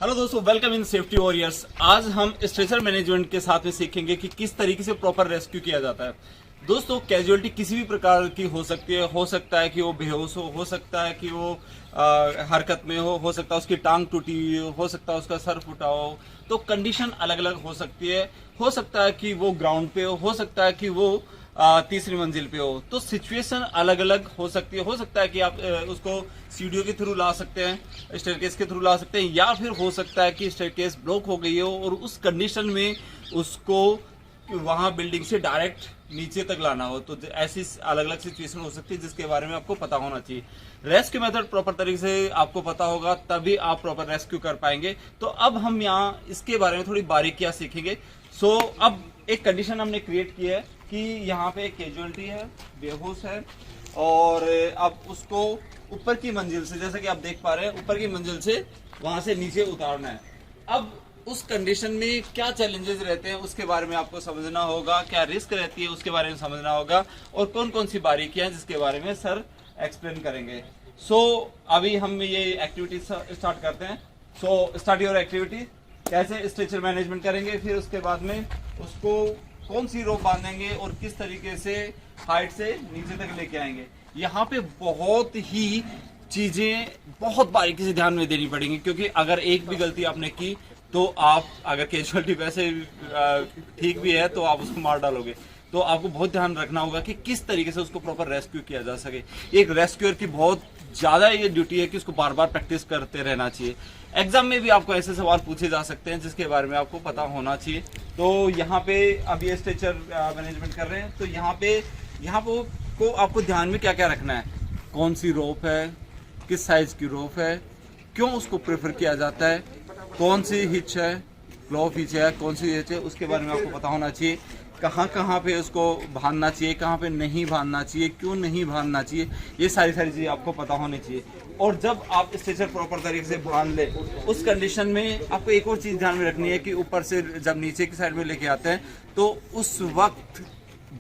Hello दोस्तों, welcome in safety warriors. आज हम स्ट्रेचर मैनेजमेंट के साथ में सीखेंगे कि किस तरीके से प्रॉपर रेस्क्यू किया जाता है। दोस्तों, कैजुअलिटी किसी भी प्रकार की हो सकती है। हो सकता है कि वो बेहोश हो सकता है कि वो हरकत में हो सकता है उसकी टांग टूटी हुई हो सकता है उसका सर फूटा हो। तो कंडीशन अलग अलग हो सकती है। हो सकता है कि वो ग्राउंड पे हो सकता है कि वो तीसरी मंजिल पे हो। तो सिचुएशन अलग अलग हो सकती है। हो सकता है कि आप उसको सीढ़ियों के थ्रू ला सकते हैं, स्टेयरकेस के थ्रू ला सकते हैं, या फिर हो सकता है कि स्टेयरकेस ब्लॉक हो गई हो और उस कंडीशन में उसको वहां बिल्डिंग से डायरेक्ट नीचे तक लाना हो। तो ऐसी अलग अलग सिचुएशन हो सकती है जिसके बारे में आपको पता होना चाहिए। रेस्क्यू मेथड प्रॉपर तरीके से आपको पता होगा तभी आप प्रॉपर रेस्क्यू कर पाएंगे। तो अब हम यहाँ इसके बारे में थोड़ी बारीकियां सीखेंगे। अब एक कंडीशन हमने क्रिएट की है कि यहाँ पे एक कैजुअलिटी है, बेहोश है, और अब उसको ऊपर की मंजिल से, जैसा कि आप देख पा रहे हैं, ऊपर की मंजिल से वहां से नीचे उतारना है। अब उस कंडीशन में क्या चैलेंजेस रहते हैं उसके बारे में आपको समझना होगा, क्या रिस्क रहती है उसके बारे में समझना होगा, और कौन कौन सी बारीकियां जिसके बारे में सर एक्सप्लेन करेंगे। अभी हम ये एक्टिविटी स्टार्ट करते हैं। Start your activity. कैसे स्ट्रेचर मैनेजमेंट करेंगे, फिर उसके बाद में उसको कौन सी रोप बांधेंगे और किस तरीके से हाइट से नीचे तक लेके आएंगे। यहाँ पे बहुत ही चीजें बहुत बारीकी से ध्यान में देनी पड़ेंगी, क्योंकि अगर एक भी गलती आपने की तो आप, अगर कैजुअलिटी वैसे ठीक भी है तो आप उसको मार डालोगे। तो आपको बहुत ध्यान रखना होगा कि किस तरीके से उसको प्रॉपर रेस्क्यू किया जा सके। एक रेस्क्यूअर की बहुत ज्यादा ये ड्यूटी है कि उसको बार बार प्रैक्टिस करते रहना चाहिए। एग्जाम में भी आपको ऐसे सवाल पूछे जा सकते हैं जिसके बारे में आपको पता होना चाहिए। तो यहाँ पे अब ये स्ट्रेचर मैनेजमेंट कर रहे हैं, तो यहाँ को आपको ध्यान में क्या क्या रखना है, कौन सी रोप है, किस साइज की रोप है, क्यों उसको प्रेफर किया जाता है, कौन सी हिच है, क्लॉफ हिच है, कौन सी हिच है, उसके बारे में आपको पता होना चाहिए। कहाँ कहाँ पे उसको बांधना चाहिए, कहाँ पे नहीं बांधना चाहिए, क्यों नहीं बांधना चाहिए, ये सारी चीज़ें आपको पता होनी चाहिए। और जब आप स्ट्रेचर प्रॉपर तरीके से बांध ले, उस कंडीशन में आपको एक और चीज़ ध्यान में रखनी है कि ऊपर से जब नीचे की साइड में लेके आते हैं तो उस वक्त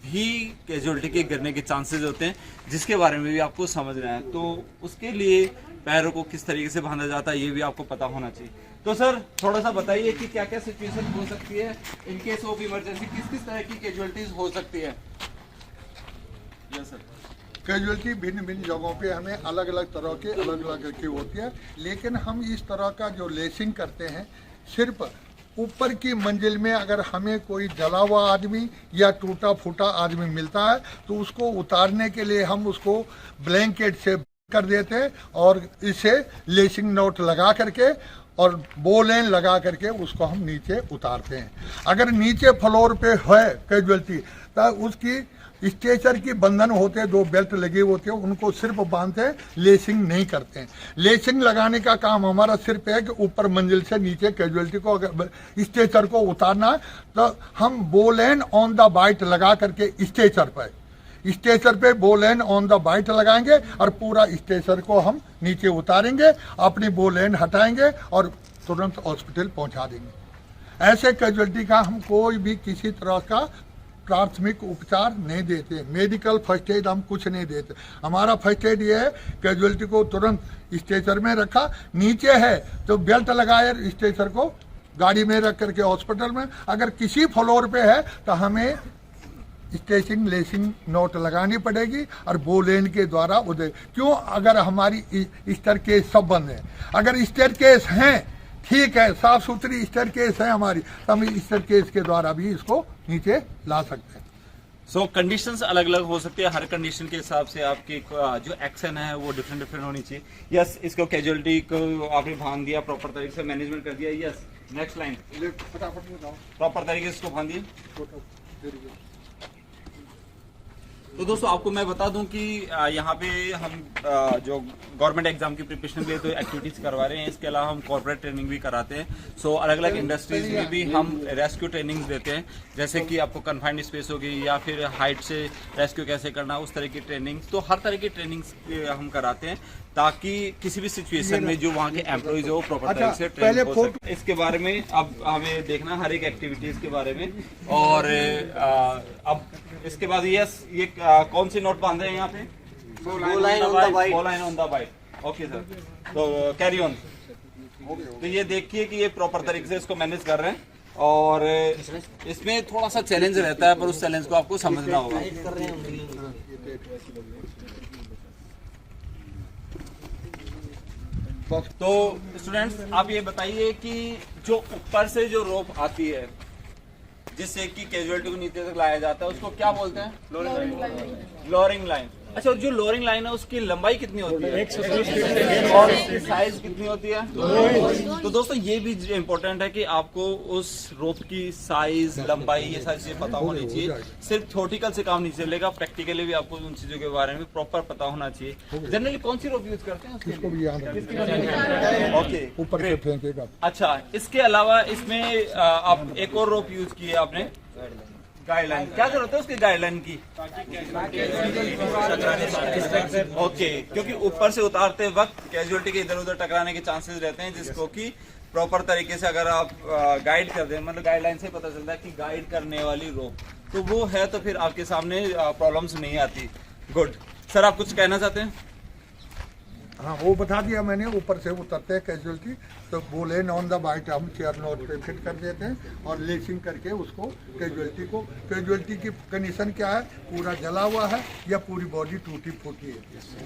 भी कैजुअलिटी के गिरने के चांसेस होते हैं, जिसके बारे में भी आपको समझना है। तो उसके लिए पैरों को किस तरीके से बांधा जाता है ये भी आपको पता होना चाहिए। तो सर थोड़ा सा बताइए कि क्या क्या सिचुएशन हो सकती है इन केस ऑफ इमरजेंसी, किस किस तरह की कैजुअलिटीज हो सकती है। Yes sir. कैजुअलिटी भिन्न भिन्न जगहों पे हमें अलग अलग तरह के अलग अलग की होती है, लेकिन हम इस तरह का जो लेसिंग करते हैं, सिर्फ ऊपर की मंजिल में अगर हमें कोई जला हुआ आदमी या टूटा फूटा आदमी मिलता है तो उसको उतारने के लिए हम उसको ब्लैंकेट से कर देते हैं और इसे लेसिंग नोट लगा करके और बोलेन लगा करके उसको हम नीचे उतारते हैं। अगर नीचे फ्लोर पे है कैजुअलिटी तो उसकी स्ट्रेचर की बंधन होते हैं, 2 बेल्ट लगे होते हैं, उनको सिर्फ बांधते हैं, लेसिंग नहीं करते हैं। लेसिंग लगाने का काम हमारा सिर्फ है कि ऊपर मंजिल से नीचे कैजुअलिटी को अगर स्ट्रेचर को उतारना है तो हम बोलेन ऑन द बाइट लगा करके स्ट्रेचर पे बोलेन ऑन द बाइट लगाएंगे और पूरा स्ट्रेचर को हम नीचे उतारेंगे, अपनी बोलेन हटाएंगे और तुरंत हॉस्पिटल पहुंचा देंगे। ऐसे कैजुअलिटी का हम कोई भी किसी तरह का प्राथमिक उपचार नहीं देते, मेडिकल फर्स्ट एड हम कुछ नहीं देते। हमारा फर्स्ट एड ये है, कैजुअलिटी को तुरंत स्ट्रेचर में रखा, नीचे है तो बेल्ट लगाए स्ट्रेचर को गाड़ी में रख करके हॉस्पिटल में। अगर किसी फ्लोर पे है तो हमें स्ट्रेचिंग लेसिंग नोट लगानी पड़ेगी और बोलेन के द्वारा उधर। क्यों? अगर हमारी स्टेयरकेस सब बंद है, अगर स्टेयरकेस हैं ठीक है, साफ सुथरी स्टेयरकेस है हमारी, तो हम स्टेयरकेस के द्वारा भी इसको नीचे ला सकते हैं। कंडीशंस अलग अलग हो सकती है, हर कंडीशन के हिसाब से आपकी जो एक्शन है वो डिफरेंट होनी चाहिए। यस, इसको कैजुअलिटी को आपने बांध दिया, प्रॉपर तरीके से मैनेजमेंट कर दिया। यस, नेक्स्ट लाइन फटाफट बताओ। प्रॉपर तरीके से इसको बांधिए। तो दोस्तों आपको मैं बता दूं कि यहाँ पे हम जो गवर्नमेंट एग्जाम की प्रिपरेशन के लिए तो एक्टिविटीज करवा रहे हैं, इसके अलावा हम कॉर्पोरेट ट्रेनिंग भी कराते हैं। अलग अलग इंडस्ट्रीज में भी हम रेस्क्यू ट्रेनिंग देते हैं, जैसे कि आपको कन्फाइंड स्पेस होगी या फिर हाइट से रेस्क्यू कैसे करना, उस तरह की ट्रेनिंग। तो हर तरह की ट्रेनिंग हम कराते हैं ताकि किसी भी सिचुएशन में जो वहाँ के एम्प्लॉइज हो प्रॉपर तरीके से ट्रेन हो सके। इसके बारे में अब हमें देखना हर एक एक्टिविटीज के बारे में। और अब इसके बाद ये कौन सी नोट बांधे हैं यहाँ पे? Ball line on the bite. Okay sir. तो कैरी ऑन। तो ये देखिए कि ये प्रॉपर तरीके से इसको मैनेज कर रहे हैं और इसमें थोड़ा सा चैलेंज रहता है, पर उस चैलेंज को आपको समझना होगा। तो स्टूडेंट्स, आप ये बताइए कि जो ऊपर से जो रोप आती है जिससे कि कैजुअलिटी को नीचे तक लाया जाता है, उसको क्या बोलते हैं? Lowering line. अच्छा, जो लोअरिंग लाइन है उसकी लंबाई कितनी होती है? 130 और उसकी साइज कितनी होती है? तो दोस्तों ये भी इम्पोर्टेंट है कि आपको उस रोप की साइज, लंबाई, ये सारी चीजें पता होनी चाहिए। सिर्फ थ्योरेटिकल से काम नहीं चलेगा, प्रैक्टिकली भी आपको उन चीजों के बारे में प्रॉपर पता होना चाहिए। जनरली कौन सी रोप यूज करते हैं? इसको भी याद रखिए। ओके, ऊपर से फेंकेगा। अच्छा, इसके अलावा इसमें आप एक और रोप यूज की है आपने, गाइडलाइन। क्या जरूरत है उसकी गाइडलाइन की? ओके, क्योंकि ऊपर से उतारते वक्त कैजुअलिटी के इधर उधर टकराने के चांसेस रहते हैं, जिसको कि प्रॉपर तरीके से अगर आप गाइड कर दें, मतलब गाइडलाइन से पता चलता है कि गाइड करने वाली रोप तो वो है, तो फिर आपके सामने प्रॉब्लम्स नहीं आती। गुड सर, आप कुछ कहना चाहते हैं? हाँ, वो बता दिया मैंने। ऊपर से उतरते हैं कैजुअलिटी तो बोले ऑन द बाइट हम चेयर नोट पे फिट कर देते हैं और लेसिंग करके उसको कैजुअलिटी की कंडीशन क्या है, पूरा जला हुआ है या पूरी बॉडी टूटी फूटी है,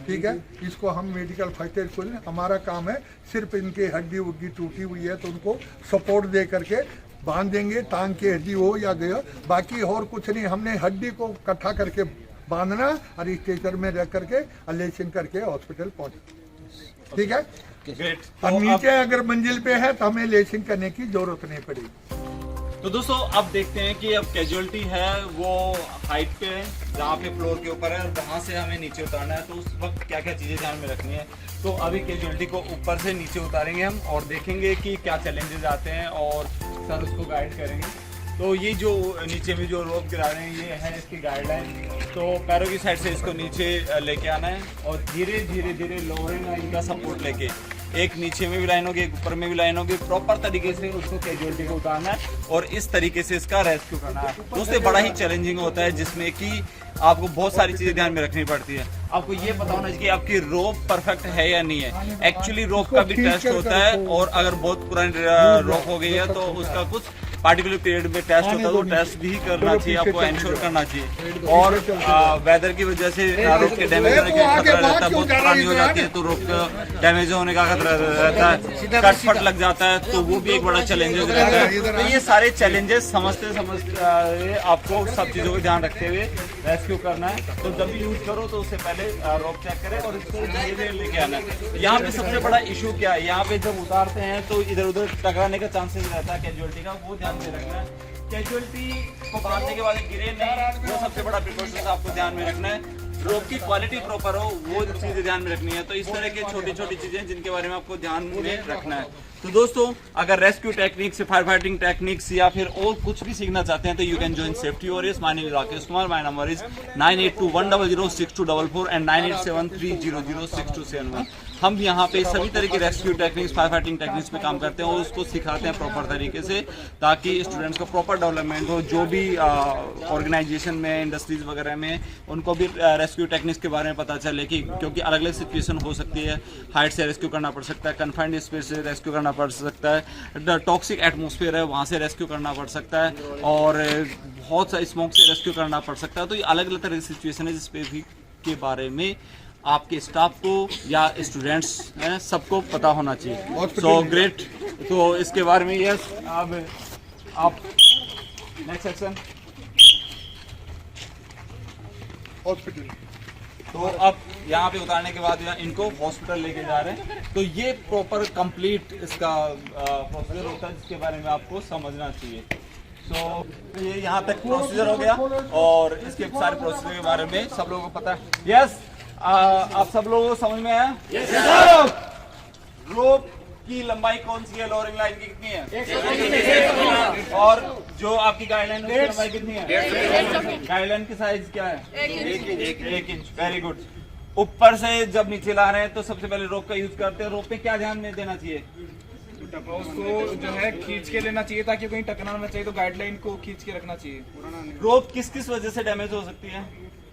ठीक है। इसको हम मेडिकल फर्स्ट एड खोलें, हमारा काम है सिर्फ इनकी हड्डी उड्डी टूटी हुई है तो उनको सपोर्ट दे करके बांध देंगे, टांग की हड्डी हो या गया, बाकी और कुछ नहीं। हमने हड्डी को इकट्ठा करके बांधना और स्ट्रेचर में रख करके लेसिंग करके हॉस्पिटल पहुँच, ठीक है। ग्रेट। और नीचे अगर मंजिल पे है तो हमें लेसिंग करने की जरूरत नहीं पड़ेगी। तो दोस्तों, अब देखते हैं कि अब कैजुअलिटी है वो हाइट पे है, जहाँ पे फ्लोर के ऊपर है, और वहाँ से हमें नीचे उतारना है, तो उस वक्त क्या क्या चीज़ें ध्यान में रखनी है। तो अभी कैजुअलिटी को ऊपर से नीचे उतारेंगे हम और देखेंगे कि क्या चैलेंजेस आते हैं और सर उसको गाइड करेंगे। तो ये जो नीचे में जो रोप गिरा रहे हैं ये है इसकी गाइडलाइन। तो पैरों की साइड से इसको नीचे लेके आना है और धीरे धीरे धीरे लोअरिंग लाइन का सपोर्ट लेके एक नीचे में भी लाइन होगी, एक ऊपर में भी लाइन होगी, प्रॉपर तरीके से उसको कैजुअलिटी को उतारना है और इस तरीके से इसका रेस्क्यू करना है। दोस्तों, बड़ा ही चैलेंजिंग होता है जिसमें कि आपको बहुत सारी चीजें ध्यान में रखनी पड़ती है। आपको ये पता होना चाहिए कि आपकी रोप परफेक्ट है या नहीं है। एक्चुअली रोप का भी टेस्ट होता है और अगर बहुत पुरानी रोप हो गई है तो उसका कुछ पार्टिकुलर पीरियड में टेस्ट होता है, वो टेस्ट भी करना चाहिए, आपको एंश्योर करना चाहिए। और वेदर की वजह से रोप के डैमेज होने का खतरा रहता है, बहुत पुरानी हो जाती है तो रोप का डैमेज होने का खतरा रहता है, कट फट लग जाता है तो वो भी एक बड़ा चैलेंजेस रहता है। तो ये सारे चैलेंजेस समझते समझते आपको सब चीज़ों को ध्यान रखते हुए रेस्क्यू करना है। तो जब भी यूज करो तो उससे पहले रोप चेक करें और इसको धीरे धीरे लेके आना है। यहाँ पे सबसे बड़ा इशू क्या है, यहाँ पे जब उतारते हैं तो इधर उधर टकराने का चांसेस रहता है कैजुअलिटी का, वो ध्यान में रखना है। कैजुअलिटी को बांधने के बाद गिरे नहीं, वो सबसे बड़ा प्रिकॉशन आपको ध्यान में रखना है। रोप की क्वालिटी प्रॉपर हो, वो चीजें ध्यान में रखनी है। तो इस तरह की छोटी छोटी चीजें जिनके बारे में आपको ध्यान में रखना है। तो दोस्तों, अगर rescue techniques, fire fighting techniques या फिर और कुछ भी सीखना चाहते हैं तो you can join safety warriors. My name is Rakesh Kumar, my number is 9821006244 and 9873006271। हम यहाँ पे सभी तरह की rescue techniques, fire fighting techniques पे काम करते हैं और उसको सिखाते हैं प्रॉपर तरीके से, ताकि स्टूडेंट्स को प्रॉपर डेवलपमेंट हो। जो भी ऑर्गेनाइजेशन में, इंडस्ट्रीज वगैरह में, उनको भी रेस्क्यू टेक्निक्स के बारे में पता चले कि क्योंकि अलग अलग सिचुएशन हो सकती है। हाइट से रेस्क्यू करना पड़ सकता है, कन्फाइंड स्पेस से रेस्क्यू करना पड़ सकता है, टॉक्सिक एटमॉस्फेयर है वहाँ से रेस्क्यू करना पड़ सकता है, और बहुत सा स्मोक से रेस्क्यू करना पड़ सकता है। तो ये अलग अलग तरह की सिचुएशन है जिस पे भी के बारे में आपके स्टाफ को या स्टूडेंट्स हैं सबको पता होना चाहिए। So great. तो इसके बारे में यस, अब आप नेक्स्ट सेक्शन हॉस्पिटल। तो अब यहाँ पे उतारने के बाद इनको हॉस्पिटल लेके जा रहे हैं। तो ये प्रॉपर कंप्लीट इसका प्रोसीजर होता है जिसके बारे में आपको समझना चाहिए। तो ये यहाँ तक प्रोसीजर हो गया और इसके सारे प्रोसीजर के बारे में सब लोगों को पता है। यस, आप सब लोगों को समझ में आया? रोप की लंबाई कौन सी है, लोअरिंग लाइन की कितनी है, और जो आपकी गाइडलाइन है उसकी लंबाई कितनी है? गाइडलाइन की साइज क्या है? 1 इंच। Very good. ऊपर से जब नीचे ला रहे हैं तो सबसे पहले रोप का यूज करते हैं। रोप पे क्या ध्यान में देना चाहिए? उसको जो है खींच के लेना चाहिए ताकि कहीं टकराना ना चाहिए, तो गाइडलाइन को खींच के रखना चाहिए। रोप किस किस वजह से डैमेज हो सकती है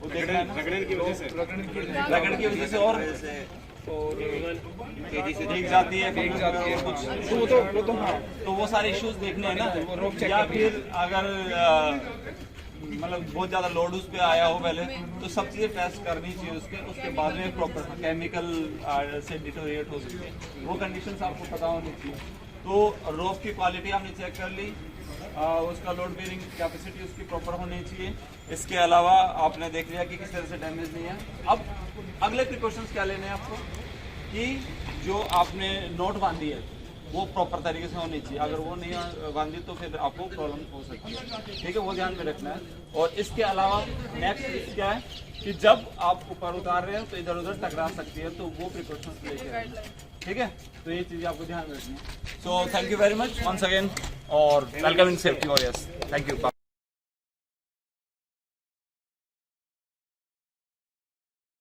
वो देखना है ना? रगड़ने की वजह से रगड़ की वजह से, और और भीग जाती है भीग जाती है कुछ, तो वो तो हाँ, तो वो सारे इश्यूज देखने हैं ना। वो रोक चेक या करनी फिर अगर मतलब बहुत ज्यादा लोड उस पे आया हो पहले, तो सब चीजें टेस्ट करनी चाहिए उसके बाद में प्रॉपर केमिकल से डिटोरिएट हो सकते हैं, वो कंडीशंस आपको पता होनी चाहिए। तो रोप की क्वालिटी हमने चेक कर ली, उसका लोड बेयरिंग कैपेसिटी उसकी प्रॉपर होनी चाहिए। इसके अलावा आपने देख लिया कि किस तरह से डैमेज नहीं है। अब अगले प्रिकॉशंस क्या लेने हैं आपको, कि जो आपने नोट बांधी है वो प्रॉपर तरीके से होनी चाहिए। अगर वो नहीं बांधी तो फिर आपको प्रॉब्लम हो सकती है, ठीक है, वो ध्यान में रखना है। और इसके अलावा नेक्स्ट क्या है कि जब आप ऊपर उतार रहे हो तो इधर उधर टकरा सकती है, तो वो प्रिकॉशंस लेके, ठीक है। तो ये चीज़ आपको ध्यान रखनी है। So thank you very much once again और welcome in safety warriors. Thank you.